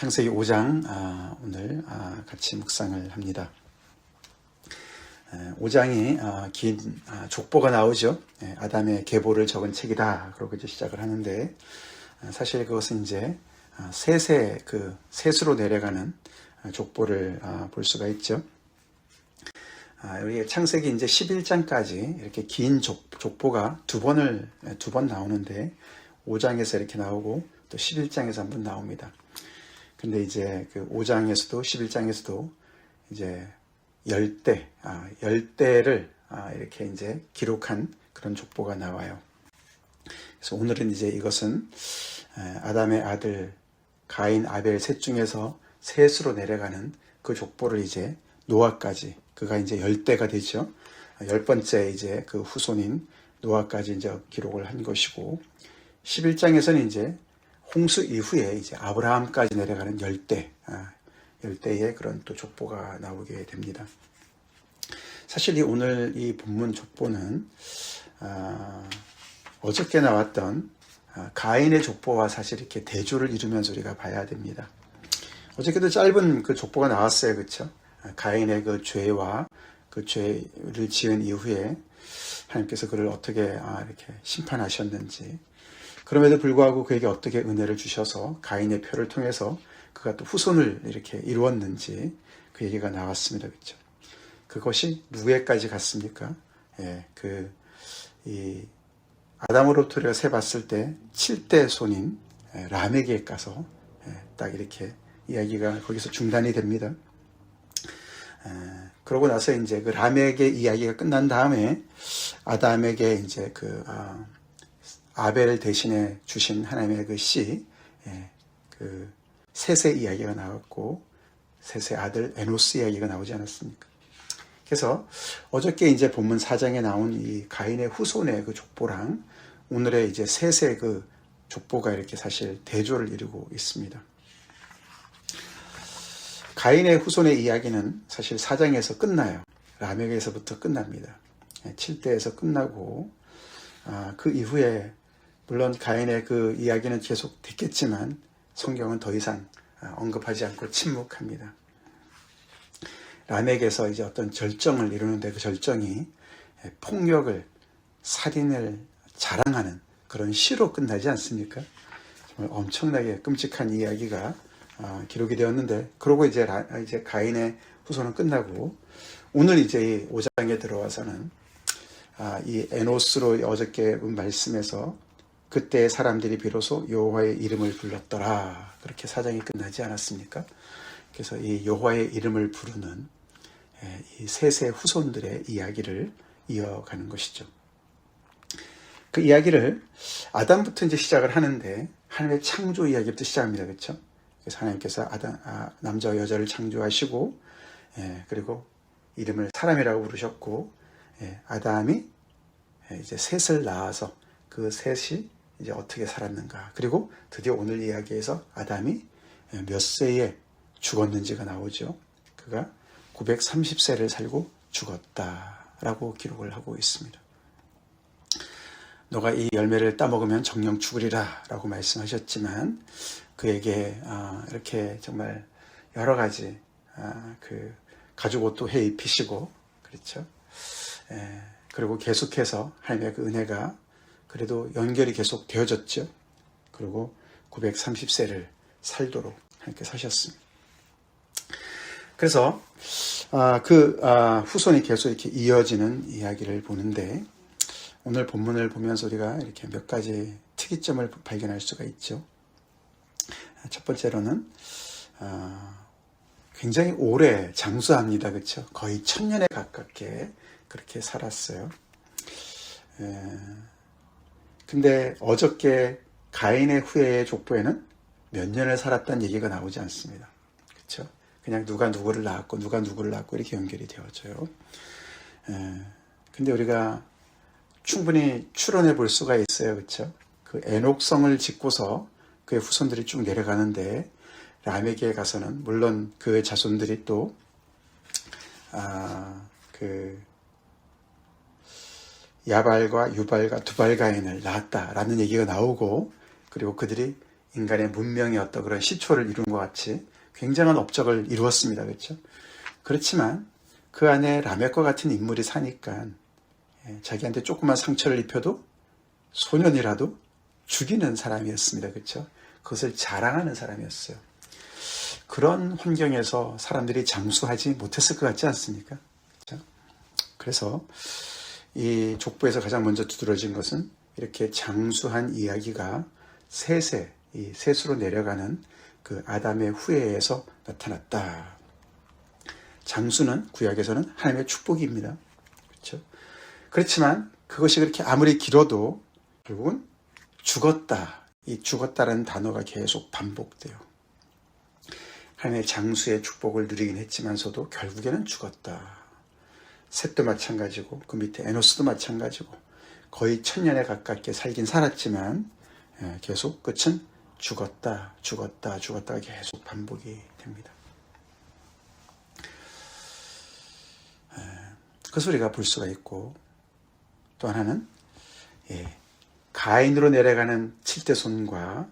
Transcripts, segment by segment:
창세기 5장 오늘 같이 묵상을 합니다. 5장이 긴 족보가 나오죠. 아담의 계보를 적은 책이다. 그러고 이제 시작을 하는데 사실 그것은 이제 셋으로 내려가는 족보를 볼 수가 있죠. 여기 창세기 이제 11장까지 이렇게 긴 족보가 두 번 나오는데 5장에서 이렇게 나오고 또 11장에서 한 번 나옵니다. 근데 이제 그 5장에서도 11장에서도 이제 열대를 이렇게 이제 기록한 그런 족보가 나와요. 그래서 오늘은 이제 이것은 아담의 아들 가인, 아벨 셋 중에서 셋으로 내려가는 그 족보를 이제 노아까지, 그가 이제 열대가 되죠. 10번째 이제 그 후손인 노아까지 이제 기록을 한 것이고, 11장에서는 이제 홍수 이후에 이제 아브라함까지 내려가는 열대의 그런 또 족보가 나오게 됩니다. 사실 오늘 이 본문 족보는 어저께 나왔던 가인의 족보와 사실 이렇게 대조를 이루면서 우리가 봐야 됩니다. 어저께도 짧은 그 족보가 나왔어요, 그렇죠? 가인의 그 죄와 그 죄를 지은 이후에 하나님께서 그를 어떻게 이렇게 심판하셨는지, 그럼에도 불구하고 그에게 어떻게 은혜를 주셔서 가인의 표를 통해서 그가 또 후손을 이렇게 이루었는지 그 얘기가 나왔습니다. 그렇죠? 그것이 누구에까지 갔습니까? 이 아담으로부터 우리가 세봤을 때 7대 손인 람에게 가서 딱 이렇게 이야기가 거기서 중단이 됩니다. 그러고 나서 이제 그 람에게 이야기가 끝난 다음에 아담에게 이제 그 아벨 대신에 주신 하나님의 그 씨, 그 셋의 이야기가 나왔고, 셋의 아들 에노스 이야기가 나오지 않았습니까? 그래서 어저께 이제 본문 4장에 나온 이 가인의 후손의 그 족보랑 오늘의 이제 셋의 그 족보가 이렇게 사실 대조를 이루고 있습니다. 가인의 후손의 이야기는 사실 4장에서 끝나요. 람에게서부터 끝납니다. 7대에서 끝나고, 그 이후에 물론 가인의 그 이야기는 계속 됐겠지만 성경은 더 이상 언급하지 않고 침묵합니다. 람에게서 이제 어떤 절정을 이루는데 그 절정이 폭력을, 살인을 자랑하는 그런 시로 끝나지 않습니까? 정말 엄청나게 끔찍한 이야기가 기록이 되었는데, 그러고 이제 가인의 후손은 끝나고 오늘 이제 이 5장에 들어와서는 이 에노스로 어저께 말씀에서 그때 사람들이 비로소 여호와의 이름을 불렀더라, 그렇게 4장이 끝나지 않았습니까? 그래서 이 여호와의 이름을 부르는 이 셋의 후손들의 이야기를 이어가는 것이죠. 그 이야기를 아담부터 이제 시작을 하는데 하나님의 창조 이야기부터 시작합니다, 그렇죠? 그래서 하나님께서 남자와 여자를 창조하시고, 그리고 이름을 사람이라고 부르셨고, 아담이 이제 셋을 낳아서 그 셋이 이제 어떻게 살았는가, 그리고 드디어 오늘 이야기에서 아담이 몇 세에 죽었는지가 나오죠. 그가 930세를 살고 죽었다라고 기록을 하고 있습니다. 너가 이 열매를 따먹으면 정령 죽으리라 라고 말씀하셨지만 그에게 이렇게 정말 여러 가지 그 가죽 옷도 해 입히시고, 그렇죠? 그리고 계속해서 하나님의 그 은혜가 그래도 연결이 계속 되어졌죠. 그리고 930세를 살도록 하나님께 사셨습니다. 그래서 후손이 계속 이렇게 이어지는 이야기를 보는데, 오늘 본문을 보면서 우리가 이렇게 몇 가지 특이점을 발견할 수가 있죠. 첫 번째로는 굉장히 오래 장수합니다, 그렇죠? 거의 1000년에 가깝게 그렇게 살았어요. 근데 어저께 가인의 후예의 족보에는 몇 년을 살았다는 얘기가 나오지 않습니다. 그렇죠? 그냥 누가 누구를 낳았고 누가 누구를 낳았고 이렇게 연결이 되어져요. 근데 우리가 충분히 추론해 볼 수가 있어요, 그렇죠? 그 에녹성을 짓고서 그의 후손들이 쭉 내려가는데 람에게 가서는 물론 그의 자손들이 또 야발과 유발과 두발가인을 낳았다라는 얘기가 나오고, 그리고 그들이 인간의 문명의 어떤 그런 시초를 이룬 것 같이 굉장한 업적을 이루었습니다. 그렇죠? 그렇지만 그 안에 라멕과 같은 인물이 사니까 자기한테 조그만 상처를 입혀도 소년이라도 죽이는 사람이었습니다. 그렇죠? 그것을 자랑하는 사람이었어요. 그런 환경에서 사람들이 장수하지 못했을 것 같지 않습니까? 그렇죠? 그래서 이 족보에서 가장 먼저 두드러진 것은 이렇게 장수한 이야기가 이 셋으로 내려가는 그 아담의 후예에서 나타났다. 장수는 구약에서는 하나님의 축복입니다. 그렇죠? 그렇지만 그것이 그렇게 아무리 길어도 결국은 죽었다. 이 죽었다라는 단어가 계속 반복돼요. 하나님의 장수의 축복을 누리긴 했지만서도 결국에는 죽었다. 셋도 마찬가지고 그 밑에 에노스도 마찬가지고 거의 1000년에 가깝게 살긴 살았지만 계속 끝은 죽었다가 계속 반복이 됩니다. 그것을 우리가 볼 수가 있고, 또 하나는 가인으로 내려가는 7대손과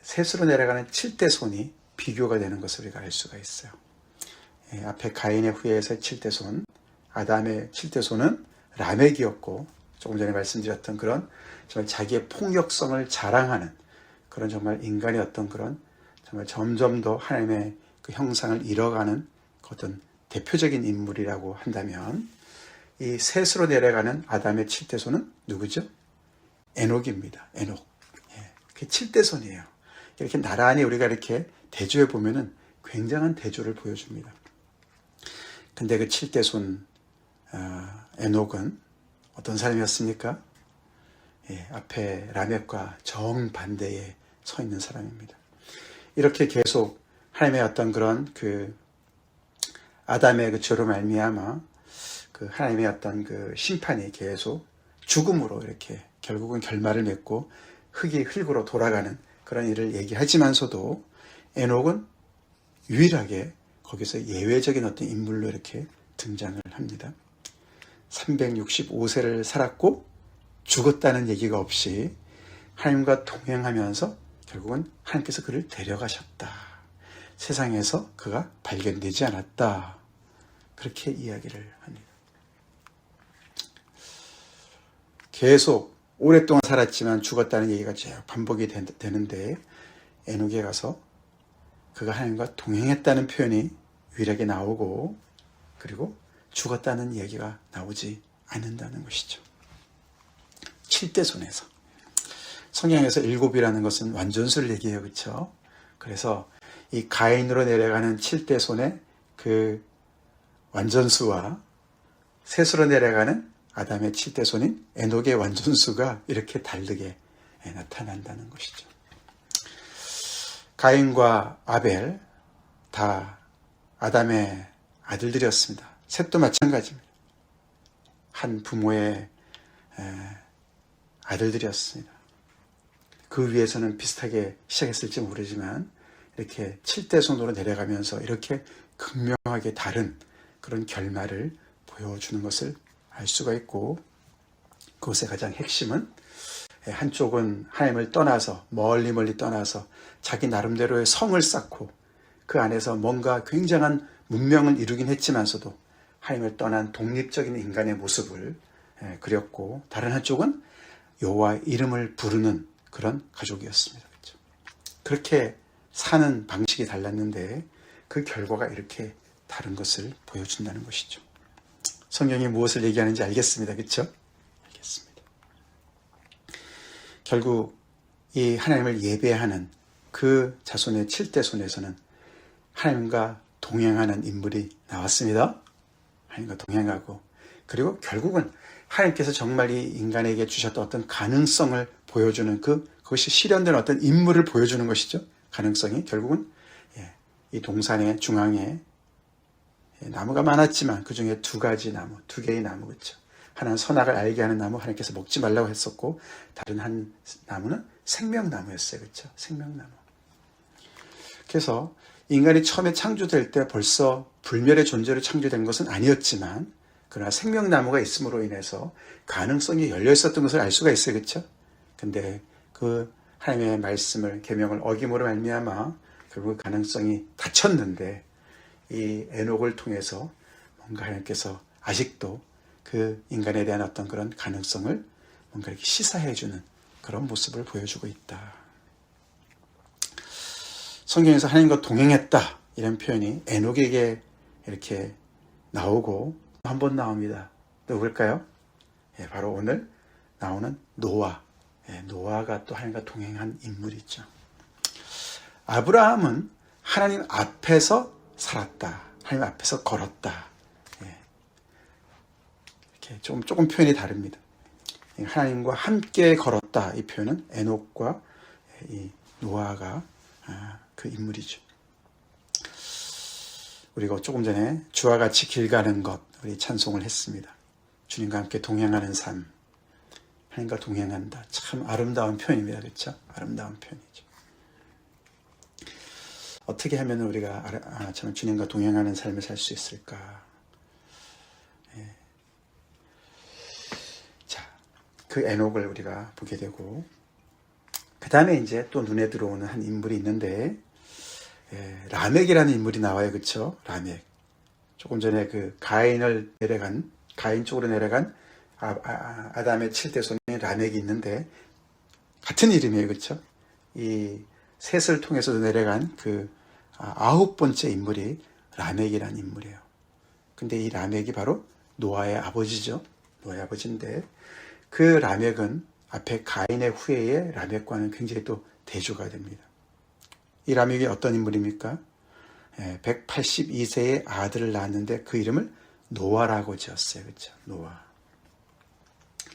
셋으로 내려가는 7대손이 비교가 되는 것을 우리가 알 수가 있어요. 앞에 가인의 후예에서의 7대손, 아담의 7대손은 라멕이었고, 조금 전에 말씀드렸던 그런 정말 자기의 폭력성을 자랑하는 그런 정말 인간의 어떤 그런 정말 점점 더 하나님의 그 형상을 잃어가는 어떤 대표적인 인물이라고 한다면, 이 셋으로 내려가는 아담의 7대손은 누구죠? 에녹입니다. 에녹. 그게 7대손이에요. 이렇게 나란히 우리가 이렇게 대조해 보면은 굉장한 대조를 보여줍니다. 근데 그 7대손 에녹은 어떤 사람이었습니까? 앞에 라멕과 정반대에 서 있는 사람입니다. 이렇게 계속 하나님의 어떤 그런 그 아담의 그 죄로 말미암아 그 하나님의 어떤 그 심판이 계속 죽음으로 이렇게 결국은 결말을 맺고 흙이 흙으로 돌아가는 그런 일을 얘기하지만서도 에녹은 유일하게 거기서 예외적인 어떤 인물로 이렇게 등장을 합니다. 365세를 살았고 죽었다는 얘기가 없이 하나님과 동행하면서 결국은 하나님께서 그를 데려가셨다. 세상에서 그가 발견되지 않았다. 그렇게 이야기를 합니다. 계속 오랫동안 살았지만 죽었다는 얘기가 쭉 반복이 되는데 에녹에 가서 그가 하나님과 동행했다는 표현이 유일하게 나오고, 그리고 죽었다는 얘기가 나오지 않는다는 것이죠. 7대손에서. 성경에서 7이라는 것은 완전수를 얘기해요. 그렇죠? 그래서 이 가인으로 내려가는 7대손의 그 완전수와 셋으로 내려가는 아담의 7대손인 에녹의 완전수가 이렇게 다르게 나타난다는 것이죠. 가인과 아벨 다 아담의 아들들이었습니다. 셋도 마찬가지입니다. 한 부모의 아들들이었습니다. 그 위에서는 비슷하게 시작했을지 모르지만 이렇게 7대손으로 내려가면서 이렇게 극명하게 다른 그런 결말을 보여주는 것을 알 수가 있고, 그것의 가장 핵심은 한쪽은 하나님을 떠나서 멀리 떠나서 자기 나름대로의 성을 쌓고 그 안에서 뭔가 굉장한 문명을 이루긴 했지만서도 하나님을 떠난 독립적인 인간의 모습을 그렸고, 다른 한쪽은 여호와 이름을 부르는 그런 가족이었습니다. 그렇죠? 그렇게 사는 방식이 달랐는데 그 결과가 이렇게 다른 것을 보여준다는 것이죠. 성경이 무엇을 얘기하는지 알겠습니다. 그렇죠? 알겠습니다. 결국 이 하나님을 예배하는 그 자손의 7대손에서는 하나님과 동행하는 인물이 나왔습니다. 하나님과 동행하고, 그리고 결국은 하나님께서 정말 이 인간에게 주셨던 어떤 가능성을 보여주는 그것이 실현된 어떤 인물을 보여주는 것이죠. 가능성이 결국은 이 동산의 중앙에 나무가 많았지만 그 중에 두 개의 나무, 그렇죠. 하나는 선악을 알게 하는 나무, 하나님께서 먹지 말라고 했었고, 다른 한 나무는 생명나무였어요. 그렇죠. 생명나무. 그래서 인간이 처음에 창조될 때 벌써 불멸의 존재로 창조된 것은 아니었지만, 그러나 생명나무가 있음으로 인해서 가능성이 열려 있었던 것을 알 수가 있어요. 그렇죠. 근데 그 하나님의 말씀을 계명을 어김으로 말미암아 결국 가능성이 닫혔는데 이 에녹을 통해서 뭔가 하나님께서 아직도 그 인간에 대한 어떤 그런 가능성을 뭔가 이렇게 시사해주는 그런 모습을 보여주고 있다. 성경에서 하나님과 동행했다 이런 표현이 에녹에게 이렇게 나오고 한 번 나옵니다. 누굴까요? 바로 오늘 나오는 노아. 노아가 또 하나님과 동행한 인물이죠. 아브라함은 하나님 앞에서 살았다. 하나님 앞에서 걸었다. 이렇게 조금 표현이 다릅니다. 하나님과 함께 걸었다. 이 표현은 에녹과 이 노아가 그 인물이죠. 우리가 조금 전에 주와 같이 길 가는 것 우리 찬송을 했습니다. 주님과 함께 동행하는 삶, 하나님과 동행한다. 참 아름다운 표현입니다. 그렇죠? 아름다운 표현이죠. 어떻게 하면 우리가 참 주님과 동행하는 삶을 살 수 있을까? 자, 그 에녹을 우리가 보게 되고 그 다음에 이제 또 눈에 들어오는 한 인물이 있는데 라멕이라는 인물이 나와요. 그렇죠? 라멕. 조금 전에 그 가인 쪽으로 내려간 아담의 7대손인 라멕이 있는데 같은 이름이에요. 그렇죠? 이 셋을 통해서도 내려간 그 9번째 인물이 라멕이라는 인물이에요. 근데 이 라멕이 바로 노아의 아버지죠. 노아의 아버지인데 그 라멕은 앞에 가인의 후예의 라멕과는 굉장히 또 대조가 됩니다. 이 라멕이 어떤 인물입니까? 182세의 아들을 낳았는데 그 이름을 노아라고 지었어요. 그렇죠? 노아.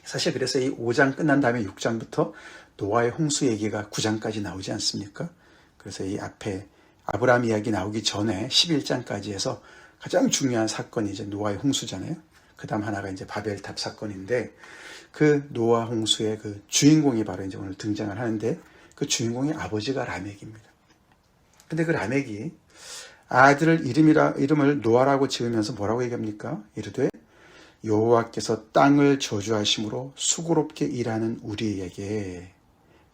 사실 그래서 이 5장 끝난 다음에 6장부터 노아의 홍수 얘기가 9장까지 나오지 않습니까? 그래서 이 앞에 아브라함 이야기 나오기 전에 11장까지 해서 가장 중요한 사건이 이제 노아의 홍수잖아요. 그 다음 하나가 이제 바벨탑 사건인데 그 노아 홍수의 그 주인공이 바로 이제 오늘 등장을 하는데 그 주인공의 아버지가 라멕입니다. 근데 그 라멕이 아들을 이름을 노아라고 지으면서 뭐라고 얘기합니까? 이르되 여호와께서 땅을 저주하심으로 수고롭게 일하는 우리에게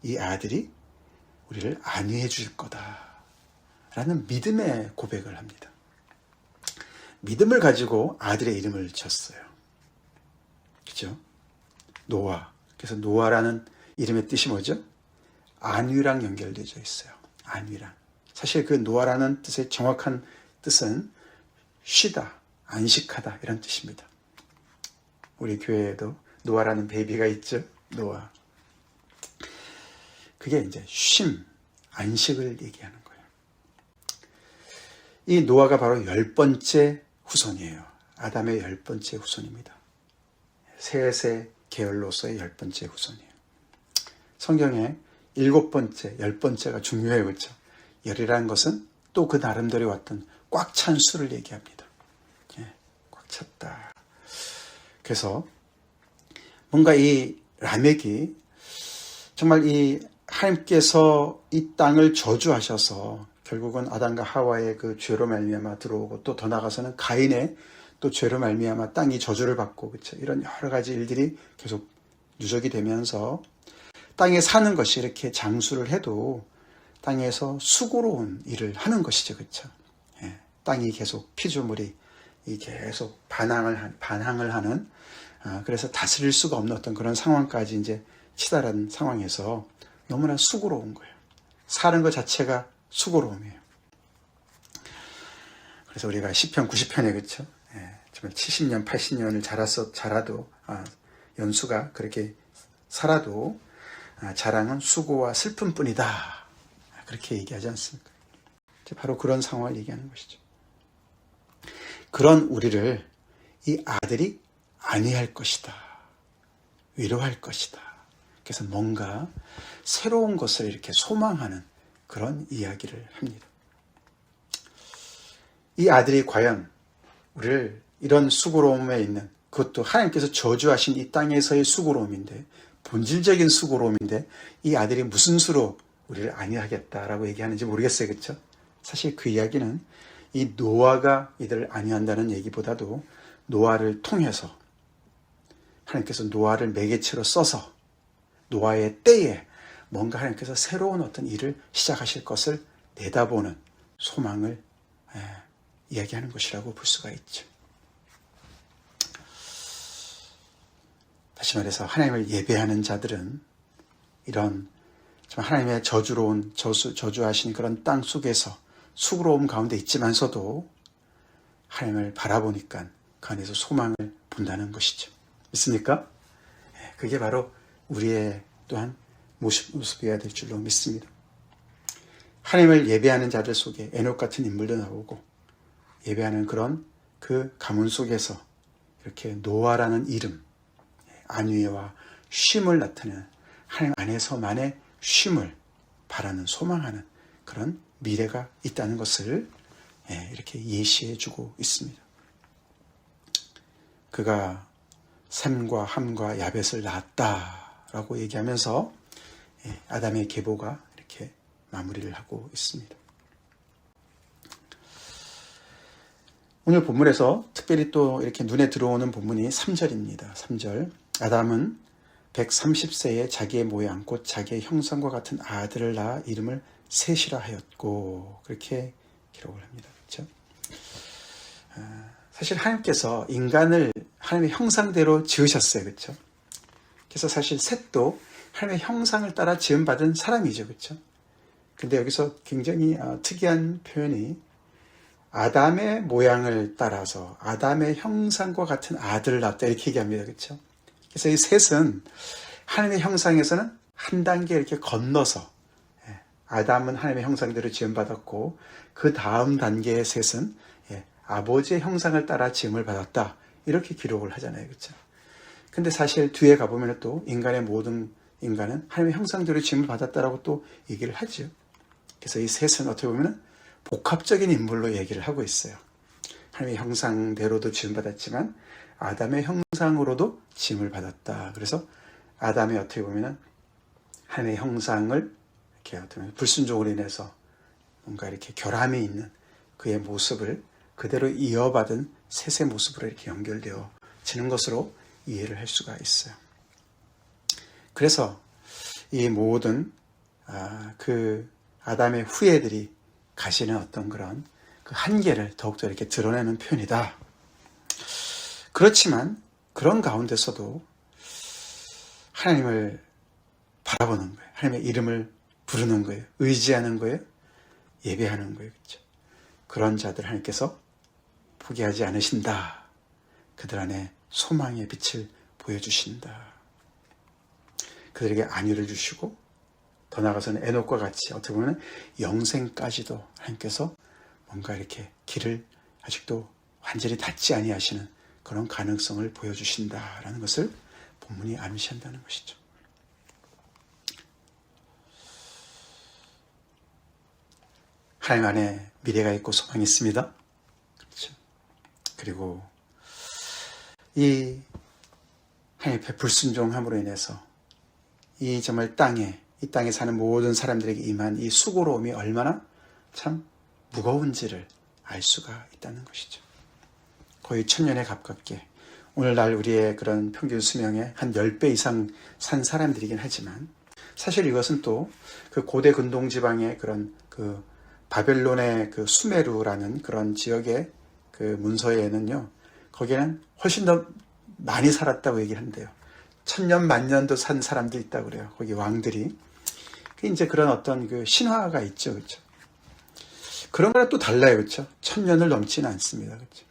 이 아들이 우리를 안위해 줄 거다 라는 믿음의 고백을 합니다. 믿음을 가지고 아들의 이름을 지었어요. 그죠? 노아. 그래서 노아라는 이름의 뜻이 뭐죠? 안위랑 연결되어 있어요. 안위랑. 사실 그 노아라는 뜻의 정확한 뜻은 쉬다, 안식하다 이런 뜻입니다. 우리 교회에도 노아라는 베이비가 있죠. 노아. 그게 이제 쉼, 안식을 얘기하는 거예요. 이 노아가 바로 10번째 후손이에요. 아담의 10번째 후손입니다. 셋의 계열로서의 10번째 후손이에요. 성경에 7번째, 10번째가 중요해요. 그렇죠? 열이라는 것은 또 그 나름대로 왔던 꽉 찬 수를 얘기합니다. 꽉 찼다. 그래서 뭔가 이 라멕이 정말 이 하나님께서 이 땅을 저주하셔서 결국은 아담과 하와의 그 죄로 말미암아 들어오고 또 더 나아가서는 가인의 또 죄로 말미암아 땅이 저주를 받고 그렇죠? 이런 여러 가지 일들이 계속 누적이 되면서 땅에 사는 것이 이렇게 장수를 해도 땅에서 수고로운 일을 하는 것이죠. 그렇죠? 땅이 계속 피조물이 계속 반항을 하는 그래서 다스릴 수가 없는 어떤 그런 상황까지 이제 치달은 상황에서 너무나 수고로운 거예요. 사는 것 자체가 수고로움이에요. 그래서 우리가 시편 90편에 그렇죠? 정말 70년, 80년을 자라도 연수가 그렇게 살아도 자랑은 수고와 슬픔뿐이다. 그렇게 얘기하지 않습니까? 바로 그런 상황을 얘기하는 것이죠. 그런 우리를 이 아들이 안위할 것이다. 위로할 것이다. 그래서 뭔가 새로운 것을 이렇게 소망하는 그런 이야기를 합니다. 이 아들이 과연 우리를 이런 수고로움에 있는 그것도 하나님께서 저주하신 이 땅에서의 수고로움인데 본질적인 수고로움인데 이 아들이 무슨 수로 우리를 안위하겠다라고 얘기하는지 모르겠어요. 그렇죠? 사실 그 이야기는 이 노아가 이들을 안위한다는 얘기보다도 노아를 통해서 하나님께서 노아를 매개체로 써서 노아의 때에 뭔가 하나님께서 새로운 어떤 일을 시작하실 것을 내다보는 소망을 이야기하는 것이라고 볼 수가 있죠. 다시 말해서 하나님을 예배하는 자들은 이런 하나님의 저주로운 저주하신 그런 땅 속에서 수고로움 가운데 있지만서도 하나님을 바라보니까 그 안에서 소망을 본다는 것이죠. 믿습니까? 그게 바로 우리의 또한 모습이어야 될 줄로 믿습니다. 하나님을 예배하는 자들 속에 에녹 같은 인물도 나오고 예배하는 그런 그 가문 속에서 이렇게 노아라는 이름, 안위와 쉼을 나타내는 하나님 안에서만의 쉼을 바라는 소망하는 그런 미래가 있다는 것을 이렇게 예시해 주고 있습니다. 그가 셈과 함과 야벳을 낳았다라고 얘기하면서 아담의 계보가 이렇게 마무리를 하고 있습니다. 오늘 본문에서 특별히 또 이렇게 눈에 들어오는 본문이 3절입니다. 3절. 아담은 130세에 자기의 모양 곧 자기의 형상과 같은 아들을 낳아 이름을 셋이라 하였고, 그렇게 기록을 합니다. 그렇죠? 사실 하나님께서 인간을 하나님의 형상대로 지으셨어요. 그렇죠? 그래서 사실 셋도 하나님의 형상을 따라 지음받은 사람이죠. 그렇죠? 근데 여기서 굉장히 특이한 표현이 아담의 모양을 따라서 아담의 형상과 같은 아들을 낳았다 이렇게 얘기합니다. 그렇죠? 그래서 이 셋은 하나님의 형상에서는 한 단계 이렇게 건너서 아담은 하나님의 형상대로 지음받았고 그 다음 단계의 셋은 아버지의 형상을 따라 지음을 받았다 이렇게 기록을 하잖아요. 그렇죠? 근데 사실 뒤에 가보면 또 인간의 모든 인간은 하나님의 형상대로 지음을 받았다라고 또 얘기를 하죠. 그래서 이 셋은 어떻게 보면 복합적인 인물로 얘기를 하고 있어요. 하나님의 형상대로도 지음받았지만 아담의 형상으로도 지음을 받았다. 그래서 아담이 어떻게 보면 하나님의 형상을 이렇게 어떻게 보면 불순종으로 인해서 뭔가 이렇게 결함이 있는 그의 모습을 그대로 이어받은 셋의 모습으로 이렇게 연결되어지는 것으로 이해를 할 수가 있어요. 그래서 이 모든 그 아담의 후예들이 가시는 어떤 그런 그 한계를 더욱더 이렇게 드러내는 표현이다. 그렇지만 그런 가운데서도 하나님을 바라보는 거예요. 하나님의 이름을 부르는 거예요. 의지하는 거예요. 예배하는 거예요. 그렇죠? 그런 자들 하나님께서 포기하지 않으신다. 그들 안에 소망의 빛을 보여주신다. 그들에게 안위를 주시고 더 나아가서는 에녹과 같이 어떻게 보면 영생까지도 하나님께서 뭔가 이렇게 길을 아직도 완전히 닫지 아니하시는 그런 가능성을 보여주신다라는 것을 본문이 암시한다는 것이죠. 하나님 안에 미래가 있고 소망이 있습니다. 그렇죠. 그리고 이 하나님의 불순종함으로 인해서 이 정말 이 땅에 사는 모든 사람들에게 임한 이 수고로움이 얼마나 참 무거운지를 알 수가 있다는 것이죠. 거의 1000년에 가깝게 오늘날 우리의 그런 평균 수명의 한 10배 이상 산 사람들이긴 하지만 사실 이것은 또 그 고대 근동 지방의 그런 그 바벨론의 그 수메르라는 그런 지역의 그 문서에는요, 거기에는 훨씬 더 많이 살았다고 얘기를 한대요. 1000년, 만년도 산 사람도 있다고 그래요. 거기 왕들이. 이제 그런 어떤 그 신화가 있죠. 그렇죠? 그런 거랑 또 달라요. 그렇죠? 1000년을 넘지는 않습니다. 그렇죠?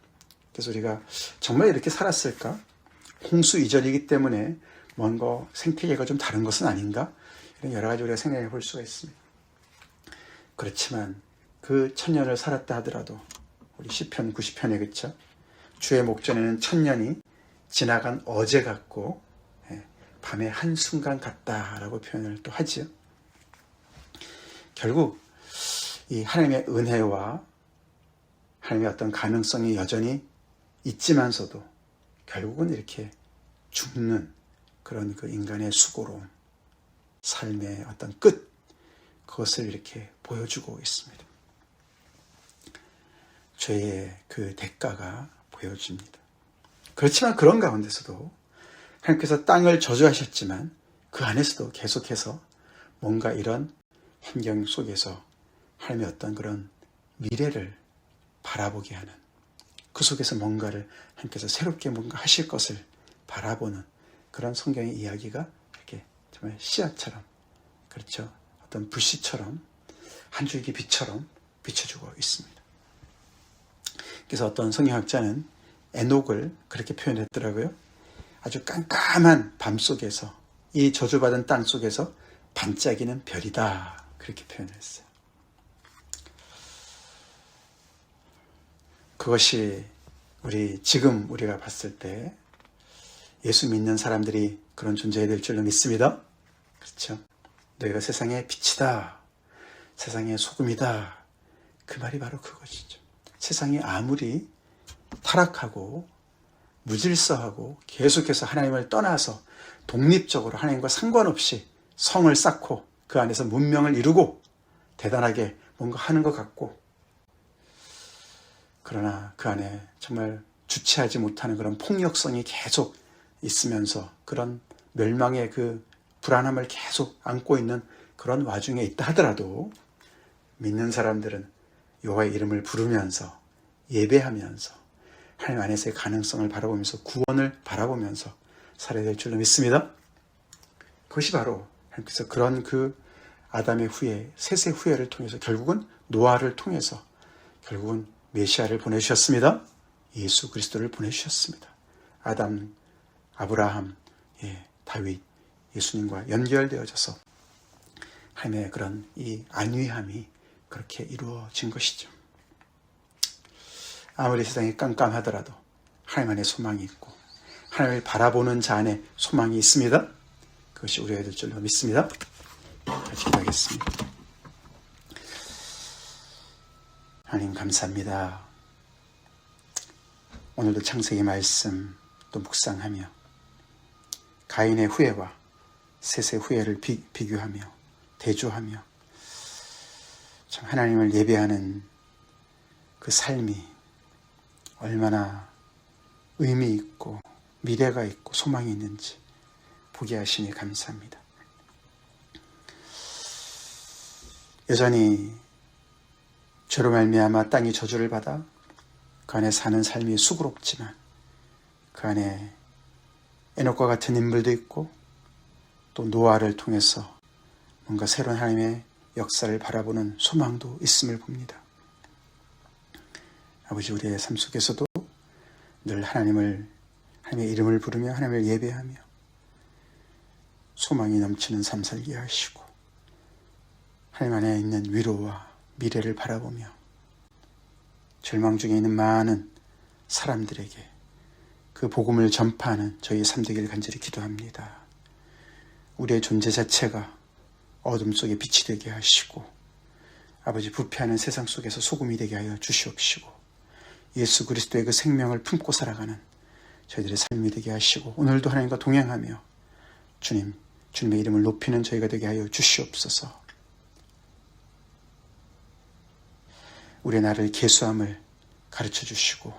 그래서 우리가 정말 이렇게 살았을까? 홍수 이전이기 때문에 뭔가 생태계가 좀 다른 것은 아닌가? 이런 여러 가지 우리가 생각해 볼 수가 있습니다. 그렇지만 그 1000년을 살았다 하더라도 우리 시편 90편에 그렇죠? 주의 목전에는 1000년이 지나간 어제 같고 밤의 한순간 같다라고 표현을 또 하죠. 결국 이 하나님의 은혜와 하나님의 어떤 가능성이 여전히 있지만서도 결국은 이렇게 죽는 그런 그 인간의 수고로움, 삶의 어떤 끝, 그것을 이렇게 보여주고 있습니다. 죄의 그 대가가 보여집니다. 그렇지만 그런 가운데서도 하나님께서 땅을 저주하셨지만 그 안에서도 계속해서 뭔가 이런 환경 속에서 하나님의 어떤 그런 미래를 바라보게 하는, 그 속에서 뭔가를 하나님께서 새롭게 뭔가 하실 것을 바라보는 그런 성경의 이야기가 이렇게 정말 씨앗처럼, 그렇죠, 어떤 불씨처럼 한 줄기 빛처럼 비춰주고 있습니다. 그래서 어떤 성경학자는 에녹을 그렇게 표현했더라고요. 아주 깜깜한 밤 속에서, 이 저주받은 땅 속에서 반짝이는 별이다, 그렇게 표현을 했어요. 그것이 지금 우리가 봤을 때 예수 믿는 사람들이 그런 존재가 될 줄로 믿습니다. 그렇죠? 너희가 세상의 빛이다, 세상의 소금이다, 그 말이 바로 그것이죠. 세상이 아무리 타락하고 무질서하고 계속해서 하나님을 떠나서 독립적으로 하나님과 상관없이 성을 쌓고 그 안에서 문명을 이루고 대단하게 뭔가 하는 것 같고, 그러나 그 안에 정말 주체하지 못하는 그런 폭력성이 계속 있으면서 그런 멸망의 그 불안함을 계속 안고 있는 그런 와중에 있다 하더라도 믿는 사람들은 여호와의 이름을 부르면서 예배하면서 하나님 안에서의 가능성을 바라보면서 구원을 바라보면서 살아야 될 줄로 믿습니다. 그것이 바로 하나님께서 그런 그 아담의 후예, 셋의 후예를 통해서 결국은 노아를 통해서 결국은 메시아를 보내주셨습니다. 예수 그리스도를 보내주셨습니다. 아담, 아브라함, 다윗, 예수님과 연결되어져서 하나님의 그런 이 안위함이 그렇게 이루어진 것이죠. 아무리 세상이 깜깜하더라도 하나님 안에 소망이 있고 하나님을 바라보는 자 안에 소망이 있습니다. 그것이 우리가 될 줄로 믿습니다. 같이 기도하겠습니다. 하나님 감사합니다. 오늘도 창세기 말씀 또 묵상하며 가인의 후예와 셋의 후예를 비교하며 대조하며 참 하나님을 예배하는 그 삶이 얼마나 의미 있고 미래가 있고 소망이 있는지 보게 하시니 감사합니다. 여전히 죄로 말미암아 땅이 저주를 받아 그 안에 사는 삶이 수고롭지만 그 안에 에녹과 같은 인물도 있고 또 노아를 통해서 뭔가 새로운 하나님의 역사를 바라보는 소망도 있음을 봅니다. 아버지, 우리의 삶 속에서도 늘 하나님의 이름을 부르며 하나님을 예배하며 소망이 넘치는 삶 살게 하시고 하나님 안에 있는 위로와 미래를 바라보며 절망 중에 있는 많은 사람들에게 그 복음을 전파하는 저희의 삶 되기를 간절히 기도합니다. 우리의 존재 자체가 어둠 속에 빛이 되게 하시고 아버지, 부패하는 세상 속에서 소금이 되게 하여 주시옵시고 예수 그리스도의 그 생명을 품고 살아가는 저희들의 삶이 되게 하시고 오늘도 하나님과 동행하며 주님의 이름을 높이는 저희가 되게 하여 주시옵소서. 우리의 나를 계수함을 가르쳐 주시고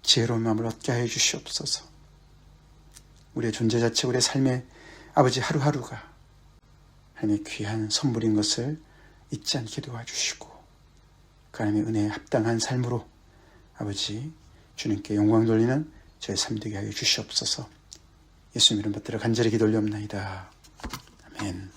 지혜로운 마음을 얻게 하여 주시옵소서. 우리의 존재 자체, 우리의 삶의 아버지 하루하루가 하나님의 귀한 선물인 것을 잊지 않게 도와주시고 그 하나님의 은혜에 합당한 삶으로 아버지 주님께 영광 돌리는 저의 삶 되게 하여 주시옵소서. 예수님 이름 받들어 간절히 기도 올리옵나이다. 아멘.